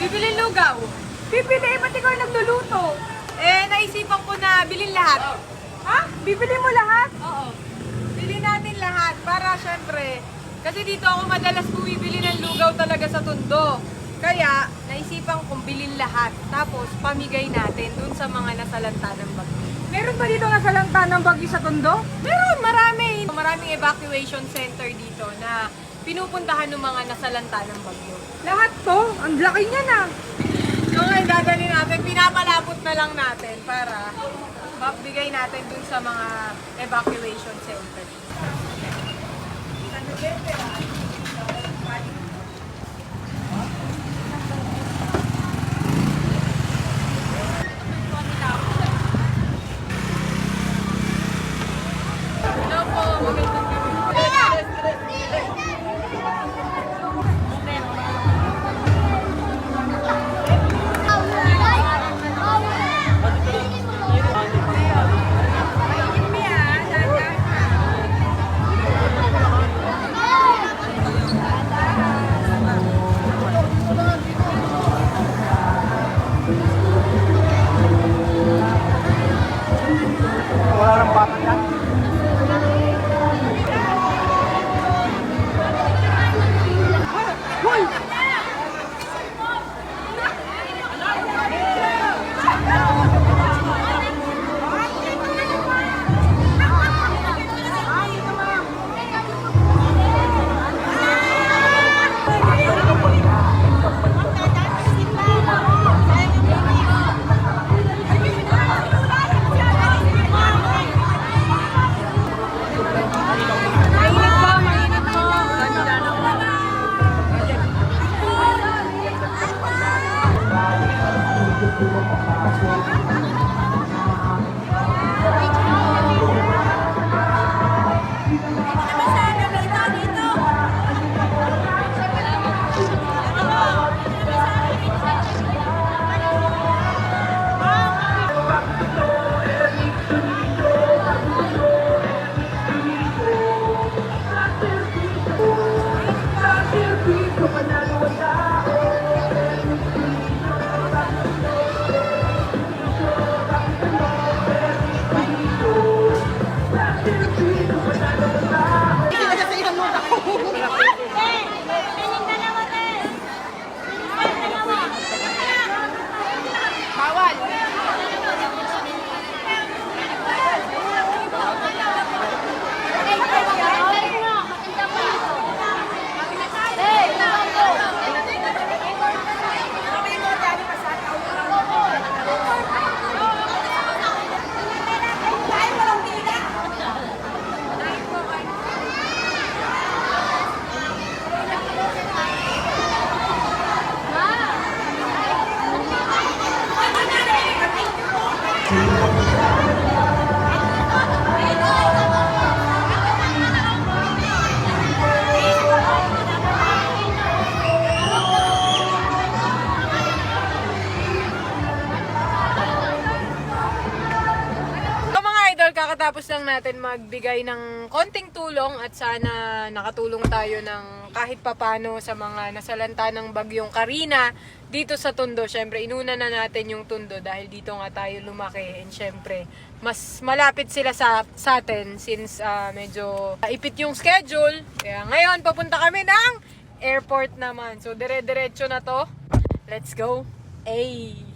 Bibili lugaw. Bibili, ba't ikaw nagluluto? Naisipan ko na bilhin lahat. Ha? Bibili mo lahat? Oo. Bilhin natin lahat para syempre, kasi dito ako madalas bumibili ng lugaw talaga sa Tondo. Kaya, naisipan kong bilhin lahat. Tapos, pamigay natin dun sa mga nasalanta ng bagyo. Meron ba dito nasalanta ng bagyo sa Tondo? Meron, marami. Maraming evacuation center dito na pinupuntahan ng mga nasalanta ng bagyo. Lahat to? Ang laki niya na. So ngayon dadalhin natin, pinapalapot na lang natin para mabigay natin dun sa mga evacuation center. Hello po, magandang gabi. Wala nang bata yan. Mainit po. Kakatapos lang natin magbigay ng konting tulong at sana nakatulong tayo ng kahit papano sa mga nasalanta ng bagyong Karina dito sa Tondo. Syempre, inuna na natin yung Tondo dahil dito nga tayo lumaki and syempre, mas malapit sila sa atin since medyo ipit yung schedule. Kaya ngayon, papunta kami ng airport naman. So, dire-diretso na to. Let's go. Ay!